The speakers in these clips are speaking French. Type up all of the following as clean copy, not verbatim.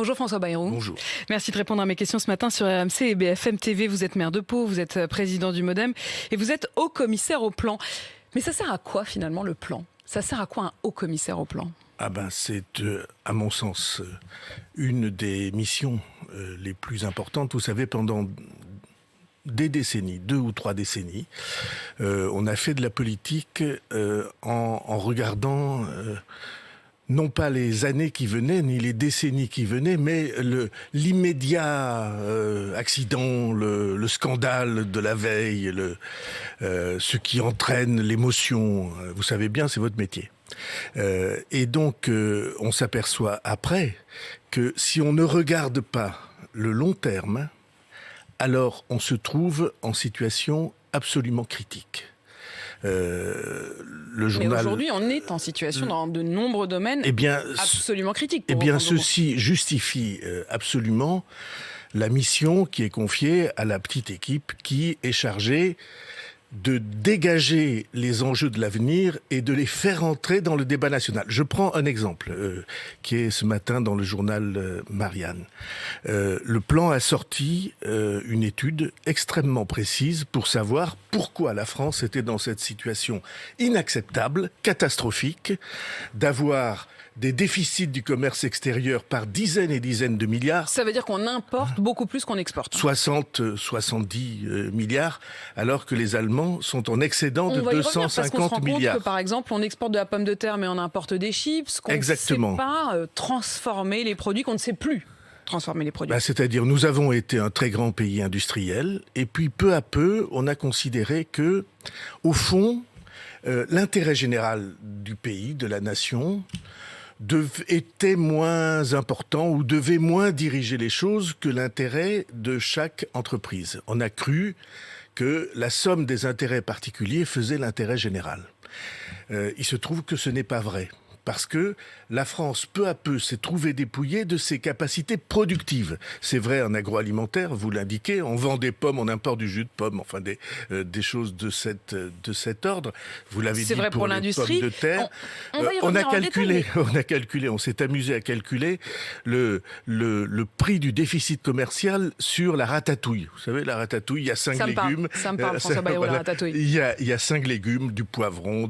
Bonjour François Bayrou. Bonjour. Merci de répondre à mes questions ce matin sur RMC et BFM TV. Vous êtes maire de Pau, vous êtes président du MoDem et vous êtes haut commissaire au plan. Mais ça sert à quoi finalement le plan? Ça sert à quoi un haut commissaire au plan? C'est, à mon sens, une des missions les plus importantes. Vous savez, pendant des décennies, 2 ou 3 décennies, on a fait de la politique en regardant non pas les années qui venaient, ni les décennies qui venaient, mais l'immédiat accident, le scandale de la veille, ce qui entraîne l'émotion. Vous savez bien, c'est votre métier. Et donc, on s'aperçoit après que si on ne regarde pas le long terme, alors on se trouve en situation absolument critique. Le journal... Mais aujourd'hui, on est en situation dans de nombreux domaines absolument critiques. Ceci justifie absolument la mission qui est confiée à la petite équipe qui est chargée de dégager les enjeux de l'avenir et de les faire entrer dans le débat national. Je prends un exemple qui est ce matin dans le journal Marianne. Le plan a sorti une étude extrêmement précise pour savoir pourquoi la France était dans cette situation inacceptable, catastrophique, d'avoir des déficits du commerce extérieur par dizaines et dizaines de milliards. Ça veut dire qu'on importe beaucoup plus qu'on exporte. 70 milliards, alors que les Allemands sont en excédent de 250 milliards. Parce qu'on se rend compte que, par exemple, on exporte de la pomme de terre, mais on importe des chips, qu'on ne sait pas transformer les produits, qu'on ne sait plus transformer les produits. C'est-à-dire, nous avons été un très grand pays industriel, et puis peu à peu, on a considéré que, au fond, l'intérêt général du pays, de la nation, était moins important ou devait moins diriger les choses que l'intérêt de chaque entreprise. On a cru que la somme des intérêts particuliers faisait l'intérêt général. Il se trouve que ce n'est pas vrai. Parce que la France, peu à peu, s'est trouvée dépouillée de ses capacités productives. C'est vrai en agroalimentaire, vous l'indiquez, on vend des pommes, on importe du jus de pomme, enfin des choses de cet ordre. Vous l'avez dit, c'est vrai pour l'industrie. Pommes de terre. On a calculé, on s'est amusé à calculer le prix du déficit commercial sur la ratatouille. Vous savez, la ratatouille, il y a 5 légumes. Ça me parle, François Bayrou, la ratatouille. Il y a 5 légumes, du poivron,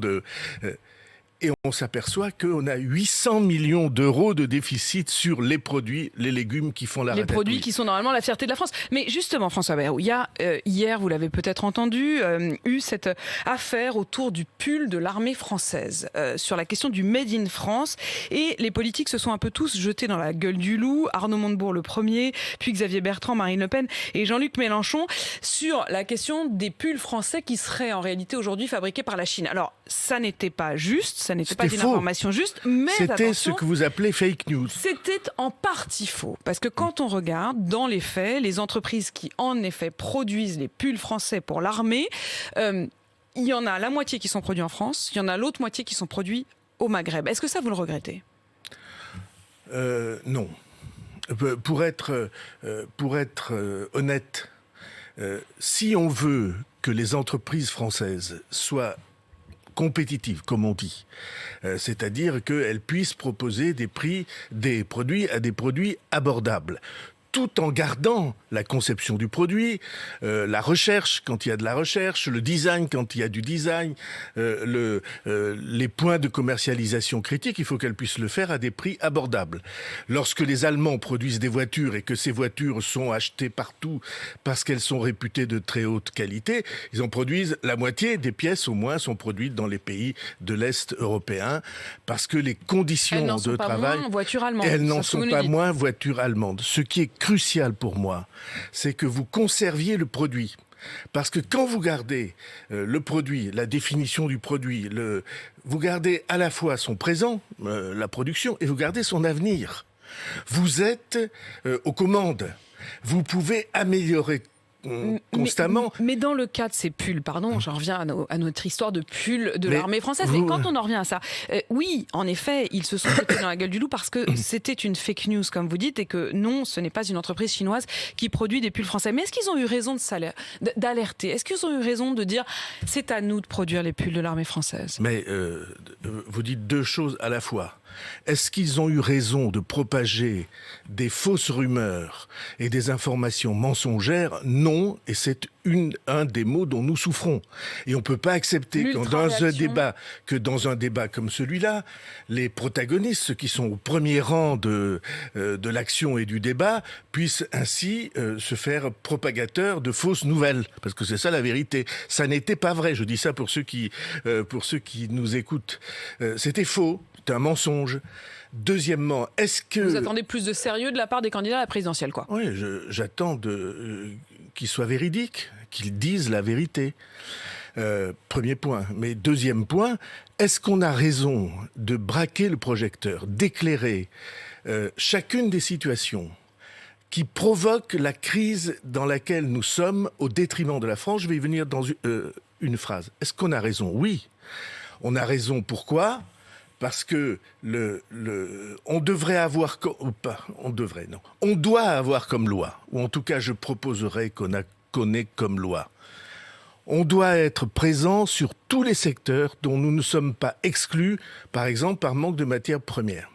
et on s'aperçoit qu'on a 800 millions d'euros de déficit sur les produits, les légumes qui font la ratatouille. Les produits qui sont normalement la fierté de la France. Mais justement, François Bayrou, il y a hier, vous l'avez peut-être entendu, eu cette affaire autour du pull de l'armée française sur la question du Made in France. Et les politiques se sont un peu tous jetés dans la gueule du loup. Arnaud Montebourg le premier, puis Xavier Bertrand, Marine Le Pen et Jean-Luc Mélenchon sur la question des pulls français qui seraient en réalité aujourd'hui fabriqués par la Chine. Alors, ça n'était pas juste. Ça n'était pas une information juste, mais c'était ce que vous appelez fake news. C'était en partie faux, parce que quand on regarde dans les faits, les entreprises qui en effet produisent les pulls français pour l'armée, il y en a la moitié qui sont produits en France, il y en a l'autre moitié qui sont produits au Maghreb. Est-ce que ça vous le regrettez? Non. Pour être honnête, si on veut que les entreprises françaises soient compétitives, comme on dit. C'est-à-dire qu'elles puissent proposer des produits à des produits abordables, tout en gardant la conception du produit, la recherche quand il y a de la recherche, le design quand il y a du design, les points de commercialisation critiques, il faut qu'elles puissent le faire à des prix abordables. Lorsque les Allemands produisent des voitures et que ces voitures sont achetées partout parce qu'elles sont réputées de très haute qualité, ils en produisent la moitié des pièces au moins sont produites dans les pays de l'Est européen parce que les conditions de travail... Elles n'en sont pas moins voitures allemandes. Ce qui est crucial pour moi, c'est que vous conserviez le produit. Parce que quand vous gardez le produit, la définition du produit, vous gardez à la fois son présent, la production, et vous gardez son avenir. Vous êtes aux commandes. Vous pouvez améliorer constamment. Mais dans le cas de ces pulls, pardon, j'en reviens à notre histoire de pulls de l'armée française. Et quand on en revient à ça, oui, en effet, ils se sont jetés dans la gueule du loup parce que c'était une fake news, comme vous dites, et que non, ce n'est pas une entreprise chinoise qui produit des pulls français. Mais est-ce qu'ils ont eu raison d'alerter? Est-ce qu'ils ont eu raison de dire c'est à nous de produire les pulls de l'armée française? Mais vous dites deux choses à la fois. Est-ce qu'ils ont eu raison de propager des fausses rumeurs et des informations mensongères? Non, et c'est un des maux dont nous souffrons. Et on ne peut pas accepter que dans un débat comme celui-là, les protagonistes, ceux qui sont au premier rang de l'action et du débat, puissent ainsi se faire propagateurs de fausses nouvelles. Parce que c'est ça la vérité. Ça n'était pas vrai. Je dis ça pour ceux qui nous écoutent. C'était faux. C'était un mensonge. Deuxièmement, est-ce que... Vous attendez plus de sérieux de la part des candidats à la présidentielle, quoi? Oui, j'attends qu'ils soient véridiques, qu'ils disent la vérité. Premier point. Mais deuxième point, est-ce qu'on a raison de braquer le projecteur, d'éclairer chacune des situations qui provoquent la crise dans laquelle nous sommes au détriment de la France? Je vais y venir dans une phrase. Est-ce qu'on a raison? Oui. On a raison. Pourquoi? Parce que on devrait avoir, on doit avoir comme loi, ou en tout cas je proposerais qu'on ait comme loi. On doit être présent sur tous les secteurs dont nous ne sommes pas exclus, par exemple par manque de matières premières.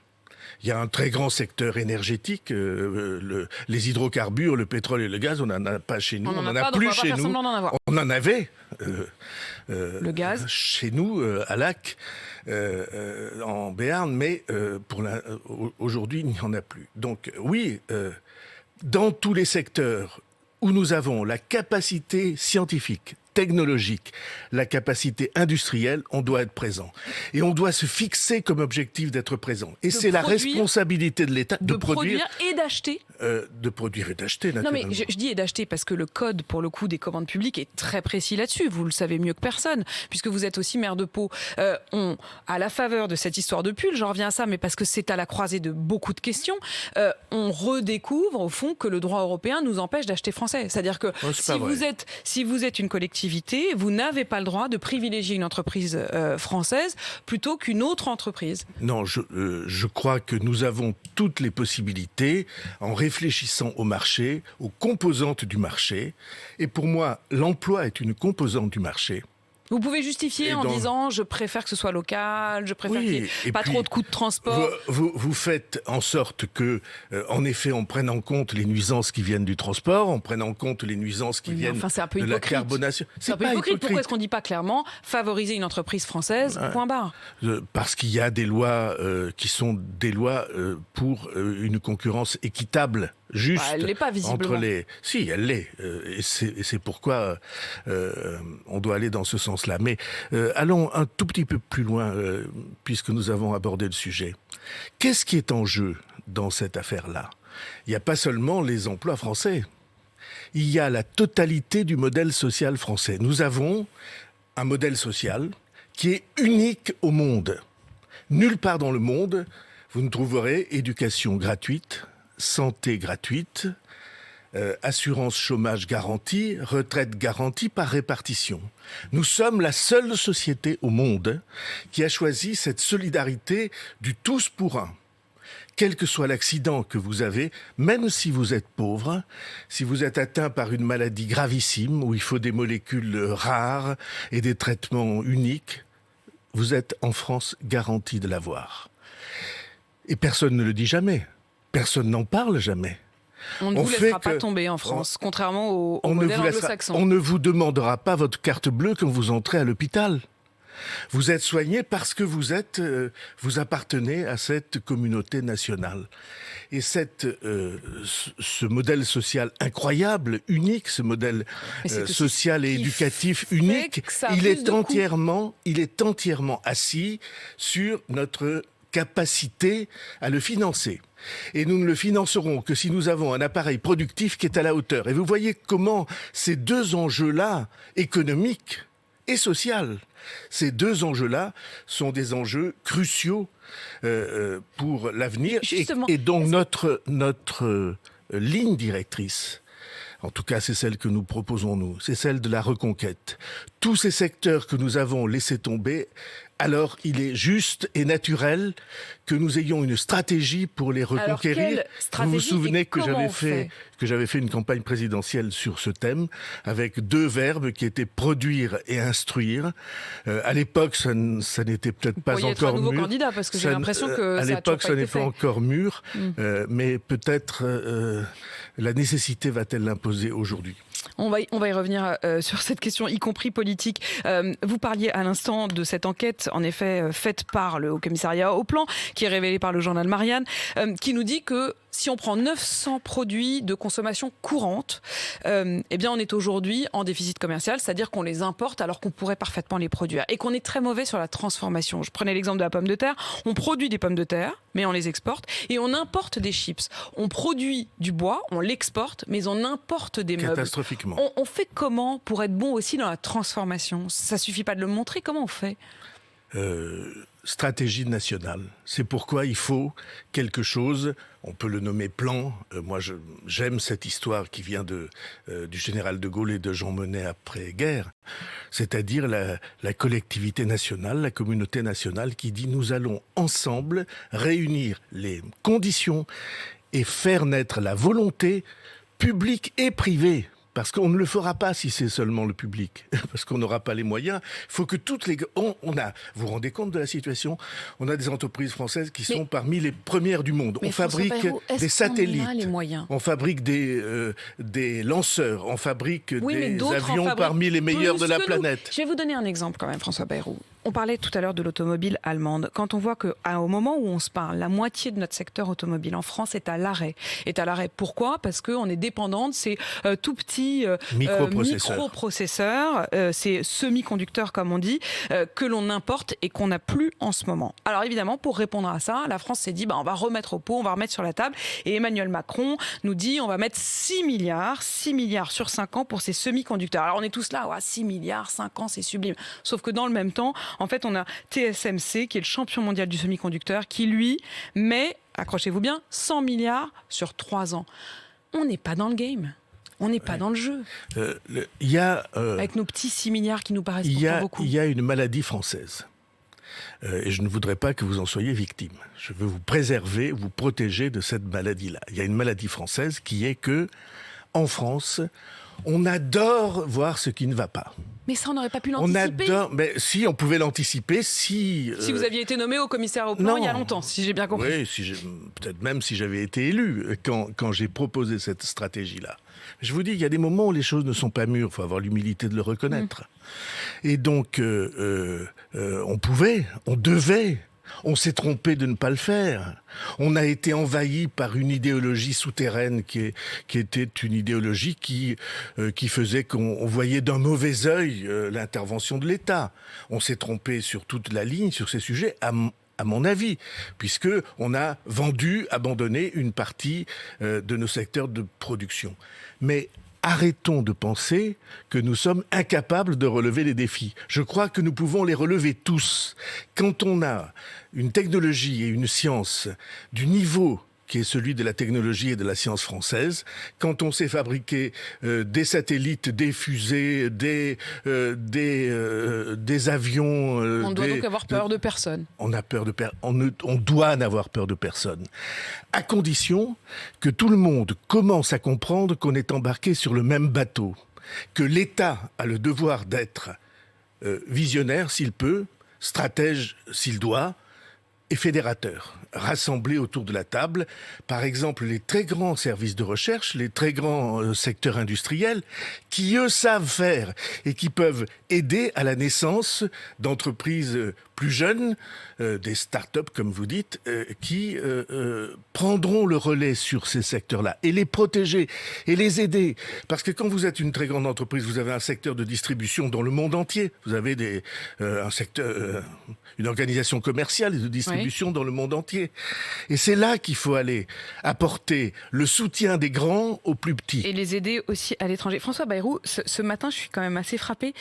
Il y a un très grand secteur énergétique, les hydrocarbures, le pétrole et le gaz, on n'en a pas chez nous, on n'en a plus chez nous. On en avait le gaz chez nous à Lac, en Béarn, mais aujourd'hui il n'y en a plus. Donc oui, dans tous les secteurs où nous avons la capacité scientifique, technologique, la capacité industrielle, on doit être présent. Et on doit se fixer comme objectif d'être présent. Et c'est la responsabilité de l'État de produire et d'acheter. De produire et d'acheter, naturellement. Non mais je dis et d'acheter parce que le code, pour le coup, des commandes publiques est très précis là-dessus. Vous le savez mieux que personne, puisque vous êtes aussi maire de Pau. À la faveur de cette histoire de pull, j'en reviens à ça, mais parce que c'est à la croisée de beaucoup de questions, on redécouvre, au fond, que le droit européen nous empêche d'acheter français. C'est-à-dire que si vous êtes une collectivité, vous n'avez pas le droit de privilégier une entreprise française plutôt qu'une autre entreprise. Non, je crois que nous avons toutes les possibilités en réfléchissant au marché, aux composantes du marché. Et pour moi, l'emploi est une composante du marché. Vous pouvez justifier en disant je préfère que ce soit local, je préfère qu'il n'y ait pas trop de coûts de transport. Vous faites en sorte que, en effet, on prenne en compte les nuisances qui viennent du transport, on prenne en compte les nuisances qui viennent de la carbonation. C'est un peu hypocrite. Pourquoi est-ce qu'on ne dit pas clairement favoriser une entreprise française, point barre? Parce qu'il y a des lois qui sont des lois pour une concurrence équitable. Juste elle l'est pas visiblement. Si, elle l'est. Et c'est pourquoi on doit aller dans ce sens-là. Mais allons un tout petit peu plus loin, puisque nous avons abordé le sujet. Qu'est-ce qui est en jeu dans cette affaire-là? Il n'y a pas seulement les emplois français. Il y a la totalité du modèle social français. Nous avons un modèle social qui est unique au monde. Nulle part dans le monde, vous ne trouverez éducation gratuite, santé gratuite, assurance chômage garantie, retraite garantie par répartition. Nous sommes la seule société au monde qui a choisi cette solidarité du tous pour un. Quel que soit l'accident que vous avez, même si vous êtes pauvre, si vous êtes atteint par une maladie gravissime où il faut des molécules rares et des traitements uniques, vous êtes en France garanti de l'avoir. Et personne ne le dit jamais. Personne n'en parle jamais. On ne vous laissera pas tomber en France, contrairement au modèle anglo-saxon. On ne vous demandera pas votre carte bleue quand vous entrez à l'hôpital. Vous êtes soigné parce que vous appartenez à cette communauté nationale. Et ce modèle social incroyable, unique, ce modèle social et éducatif unique, il est entièrement assis sur notre capacité à le financer. Et nous ne le financerons que si nous avons un appareil productif qui est à la hauteur. Et vous voyez comment ces deux enjeux-là, économiques et sociaux, ces deux enjeux-là sont des enjeux cruciaux pour l'avenir. Et donc notre ligne directrice, en tout cas c'est celle que nous proposons nous, c'est celle de la reconquête. Tous ces secteurs que nous avons laissés tomber, alors il est juste et naturel que nous ayons une stratégie pour les reconquérir. Alors, quelle stratégie, vous vous souvenez que comment j'avais fait une campagne présidentielle sur ce thème avec 2 verbes qui étaient produire et instruire. À l'époque, ça n'était peut-être pas encore être un nouveau mûr. candidat parce que j'ai l'impression que à ça l'époque, ça n'est pas encore mûr, mais peut-être la nécessité va-t-elle l'imposer aujourd'hui. On va y revenir sur cette question, y compris politique. Vous parliez à l'instant de cette enquête, en effet, faite par le Haut-Commissariat au Plan, qui est révélée par le journal Marianne, qui nous dit que si on prend 900 produits de consommation courante, eh bien on est aujourd'hui en déficit commercial, c'est-à-dire qu'on les importe alors qu'on pourrait parfaitement les produire et qu'on est très mauvais sur la transformation. Je prenais l'exemple de la pomme de terre. On produit des pommes de terre, mais on les exporte et on importe des chips. On produit du bois, on l'exporte, mais on importe des meubles. Catastrophiquement. On fait comment pour être bon aussi dans la transformation? Ça suffit pas de le montrer, comment on fait? Stratégie nationale. C'est pourquoi il faut quelque chose, on peut le nommer plan. Moi, j'aime cette histoire qui vient du général de Gaulle et de Jean Monnet après-guerre, c'est-à-dire la collectivité nationale, la communauté nationale qui dit nous allons ensemble réunir les conditions et faire naître la volonté publique et privée. Parce qu'on ne le fera pas si c'est seulement le public, parce qu'on n'aura pas les moyens. Il faut que toutes les... vous vous rendez compte de la situation? On a des entreprises françaises qui sont parmi les premières du monde. On fabrique des satellites, on fabrique des lanceurs, on fabrique des avions parmi les meilleurs de la planète. Je vais vous donner un exemple quand même, François Bayrou. On parlait tout à l'heure de l'automobile allemande. Quand on voit qu'au moment où on se parle, la moitié de notre secteur automobile en France est à l'arrêt. Pourquoi? Parce qu'on est dépendant de ces tout petits microprocesseurs, ces semi-conducteurs comme on dit, que l'on importe et qu'on n'a plus en ce moment. Alors évidemment, pour répondre à ça, la France s'est dit on va remettre au pot, on va remettre sur la table. Et Emmanuel Macron nous dit on va mettre 6 milliards sur 5 ans pour ces semi-conducteurs. Alors on est tous là, 6 milliards, 5 ans, c'est sublime. Sauf que dans le même temps, en fait, on a TSMC, qui est le champion mondial du semi-conducteur, qui, lui, met, accrochez-vous bien, 100 milliards sur 3 ans. On n'est pas dans le game. On n'est pas dans le jeu. Avec nos petits 6 milliards qui nous paraissent pourtant beaucoup. Il y a une maladie française. Et je ne voudrais pas que vous en soyez victime. Je veux vous préserver, vous protéger de cette maladie-là. Il y a une maladie française qui est que, en France, on adore voir ce qui ne va pas. Mais ça, on n'aurait pas pu l'anticiper. Mais si, on pouvait l'anticiper si... Si vous aviez été nommé au commissaire au plan il y a longtemps, si j'ai bien compris. Oui, peut-être même si j'avais été élu quand j'ai proposé cette stratégie-là. Je vous dis, il y a des moments où les choses ne sont pas mûres, il faut avoir l'humilité de le reconnaître. Et donc, on devait... On s'est trompé de ne pas le faire. On a été envahi par une idéologie souterraine qui était une idéologie qui faisait qu'on voyait d'un mauvais œil l'intervention de l'État. On s'est trompé sur toute la ligne, sur ces sujets, à mon avis, puisque on a abandonné une partie de nos secteurs de production. Mais arrêtons de penser que nous sommes incapables de relever les défis. Je crois que nous pouvons les relever tous. Quand on a une technologie et une science du niveau qui est celui de la technologie et de la science française, quand on sait fabriquer des satellites, des fusées, des avions... on doit donc avoir peur de personne. On doit n'avoir peur de personne. À condition que tout le monde commence à comprendre qu'on est embarqué sur le même bateau, que l'État a le devoir d'être visionnaire s'il peut, stratège s'il doit, et fédérateurs, rassemblés autour de la table, par exemple les très grands services de recherche, les très grands secteurs industriels, qui eux savent faire et qui peuvent aider à la naissance d'entreprises plus jeunes, des start-up comme vous dites, qui prendront le relais sur ces secteurs-là et les protéger et les aider. Parce que quand vous êtes une très grande entreprise, vous avez un secteur de distribution dans le monde entier, vous avez un secteur, une organisation commerciale et de distribution dans le monde entier. Et c'est là qu'il faut aller apporter le soutien des grands aux plus petits. Et les aider aussi à l'étranger. François Bayrou, ce matin, je suis quand même assez frappée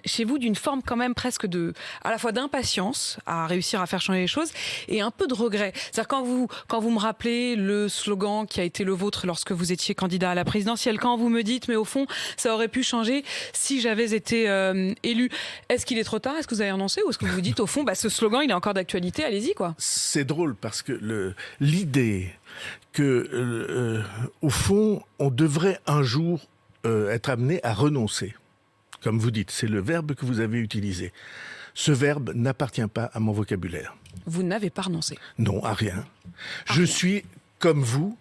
chez vous d'une forme quand même presque à la fois d'impassibilité d'impatience à réussir à faire changer les choses et un peu de regret. C'est-à-dire quand vous me rappelez le slogan qui a été le vôtre lorsque vous étiez candidat à la présidentielle, quand vous me dites mais au fond ça aurait pu changer si j'avais été élu, est-ce qu'il est trop tard? Est-ce que vous avez renoncé ou est-ce que vous vous dites au fond ce slogan il est encore d'actualité, allez-y quoi? C'est drôle parce que l'idée que au fond on devrait un jour être amené à renoncer, comme vous dites, c'est le verbe que vous avez utilisé. Ce verbe n'appartient pas à mon vocabulaire. Vous n'avez pas renoncé? Non, à rien. Je suis, comme vous,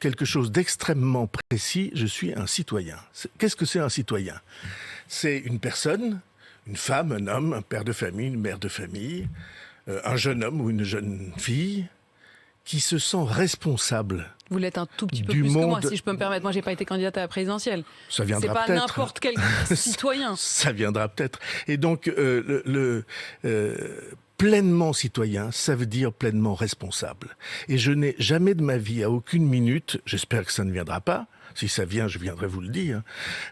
quelque chose d'extrêmement précis. Je suis un citoyen. Qu'est-ce que c'est un citoyen? C'est une personne, une femme, un homme, un père de famille, une mère de famille, un jeune homme ou une jeune fille qui se sent responsable. Vous l'êtes un tout petit peu du plus que moi, monde. si je peux me permettre. Moi, j'ai pas été candidate à la présidentielle. Ça viendra peut-être. C'est pas peut-être. n'importe quel citoyen. Ça viendra peut-être. Et donc, pleinement citoyen, ça veut dire pleinement responsable. Et je n'ai jamais de ma vie, à aucune minute, j'espère que ça ne viendra pas, si ça vient, je viendrai vous le dire,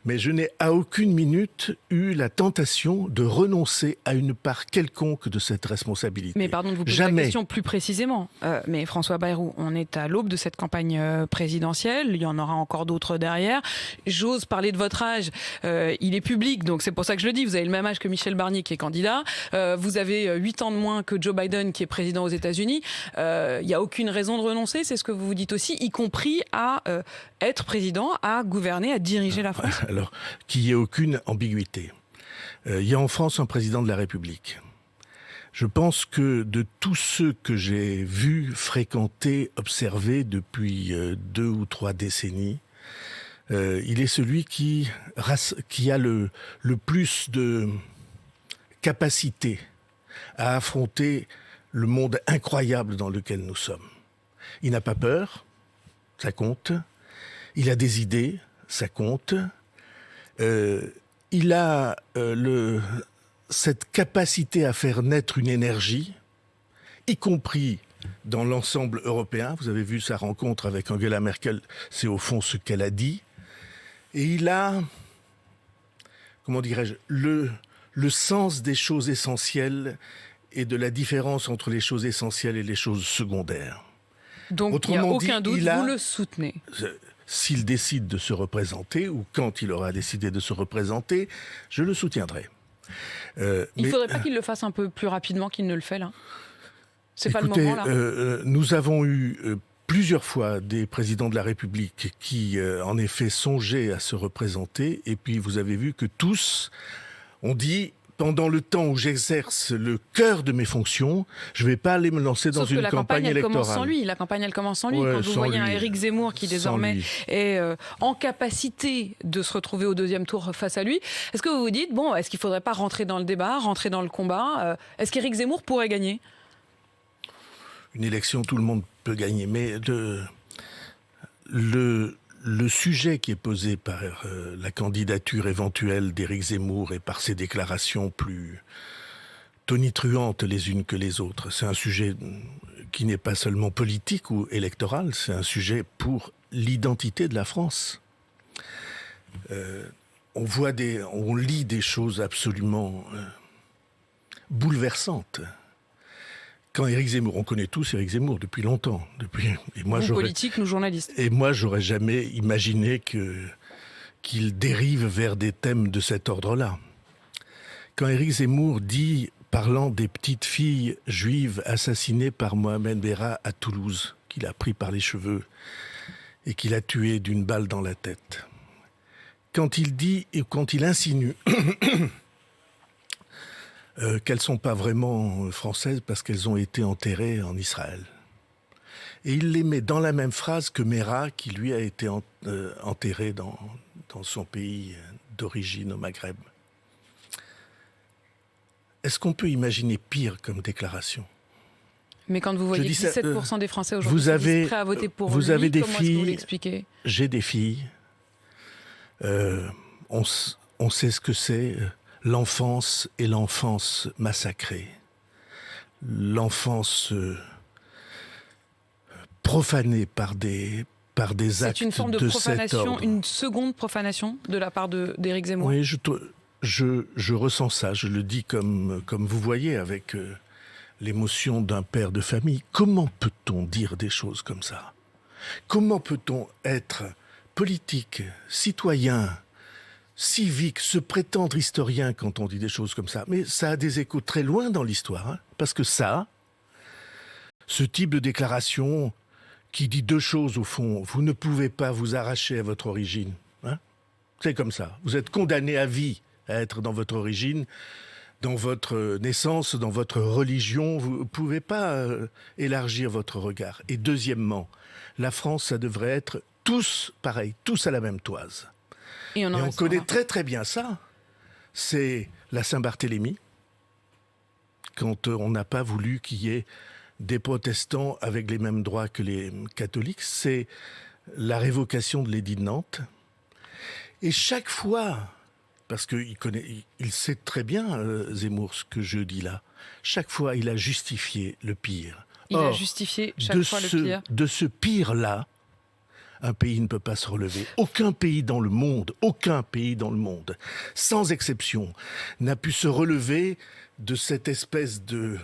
mais je n'ai à aucune minute eu la tentation de renoncer à une part quelconque de cette responsabilité. Mais pardon de vous poser la question plus précisément. Mais François Bayrou, on est à l'aube de cette campagne présidentielle. Il y en aura encore d'autres derrière. J'ose parler de votre âge. Il est public, donc c'est pour ça que je le dis. Vous avez le même âge que Michel Barnier qui est candidat. Vous avez 8 ans de moins que Joe Biden qui est président aux États-Unis. Il n'y a aucune raison de renoncer, c'est ce que vous vous dites aussi, y compris à être président, à gouverner, à diriger la France. Alors, qu'il n'y ait aucune ambiguïté. Il y a en France un président de la République. Je pense que de tous ceux que j'ai vus, fréquentés, observés depuis 2 ou 3 décennies, il est celui qui a le plus de capacité à affronter le monde incroyable dans lequel nous sommes. Il n'a pas peur, ça compte. Il a des idées, ça compte. Il a cette capacité à faire naître une énergie, y compris dans l'ensemble européen. Vous avez vu sa rencontre avec Angela Merkel, c'est au fond ce qu'elle a dit. Et il a, comment dirais-je, le sens des choses essentielles et de la différence entre les choses essentielles et les choses secondaires. Donc il n'y a aucun doute, vous le soutenez. S'il décide de se représenter, ou quand il aura décidé de se représenter, je le soutiendrai. Il ne faudrait pas qu'il le fasse un peu plus rapidement qu'il ne le fait, là? C'est pas le moment, là? Nous avons eu plusieurs fois des présidents de la République qui, en effet, songeaient à se représenter, et puis vous avez vu que tous ont dit... Pendant le temps où j'exerce le cœur de mes fonctions, je ne vais pas aller me lancer dans une campagne électorale. La campagne, elle commence sans lui. Ouais, quand vous voyez un Éric Zemmour qui désormais est en capacité de se retrouver au 2e tour face à lui, est-ce que vous vous dites, bon, est-ce qu'il ne faudrait pas rentrer dans le débat, rentrer dans le combat? Est-ce qu'Éric Zemmour pourrait gagner? Une élection, tout le monde peut gagner, mais le sujet qui est posé par la candidature éventuelle d'Éric Zemmour et par ses déclarations plus tonitruantes les unes que les autres, c'est un sujet qui n'est pas seulement politique ou électoral, c'est un sujet pour l'identité de la France. On lit des choses absolument bouleversantes. Quand Éric Zemmour, on connaît tous Éric Zemmour depuis longtemps. Et moi, nous politiques, nous journalistes. Et moi, j'aurais jamais imaginé qu'il dérive vers des thèmes de cet ordre-là. Quand Éric Zemmour dit, parlant des petites filles juives assassinées par Mohamed Merah à Toulouse, qu'il a pris par les cheveux et qu'il a tué d'une balle dans la tête. Quand il insinue qu'elles ne sont pas vraiment françaises parce qu'elles ont été enterrées en Israël. Et il les met dans la même phrase que Merah, qui lui a été enterré dans son pays d'origine au Maghreb. Est-ce qu'on peut imaginer pire comme déclaration? Mais quand vous voyez que 17% des Français aujourd'hui sont prêts à voter pour lui, avez des comment filles, est-ce que vous l'expliquez? J'ai des filles. On sait ce que c'est... l'enfance et l'enfance massacrée, l'enfance profanée par des actes de cet ordre. C'est une forme de profanation, une seconde profanation de la part d'Éric Zemmour. Oui, je ressens ça, je le dis comme vous voyez, avec l'émotion d'un père de famille. Comment peut-on dire des choses comme ça ? Comment peut-on être politique, citoyen, civique, se prétendre historien quand on dit des choses comme ça ? Mais ça a des échos très loin dans l'histoire, hein, parce que ce type de déclaration qui dit deux choses au fond, vous ne pouvez pas vous arracher à votre origine. Hein ? C'est comme ça. Vous êtes condamné à vie à être dans votre origine, dans votre naissance, dans votre religion. Vous ne pouvez pas élargir votre regard. Et deuxièmement, la France, ça devrait être tous pareils, tous à la même toise. Et on connaît très très bien ça. C'est la Saint-Barthélemy, quand on n'a pas voulu qu'il y ait des protestants avec les mêmes droits que les catholiques. C'est la révocation de l'édit de Nantes. Et chaque fois, parce qu'il sait très bien, Zemmour, ce que je dis là, chaque fois il a justifié le pire. Il a justifié chaque fois le pire. De ce pire-là, un pays ne peut pas se relever. Aucun pays dans le monde, sans exception, n'a pu se relever de cette espèce de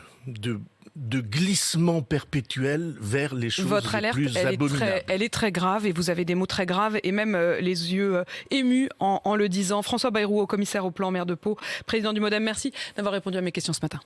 glissement perpétuel vers les choses Votre alerte, les plus abominables. Elle est très grave et vous avez des mots très graves et même les yeux émus en le disant. François Bayrou, commissaire au plan, maire de Pau, président du MoDem, merci d'avoir répondu à mes questions ce matin.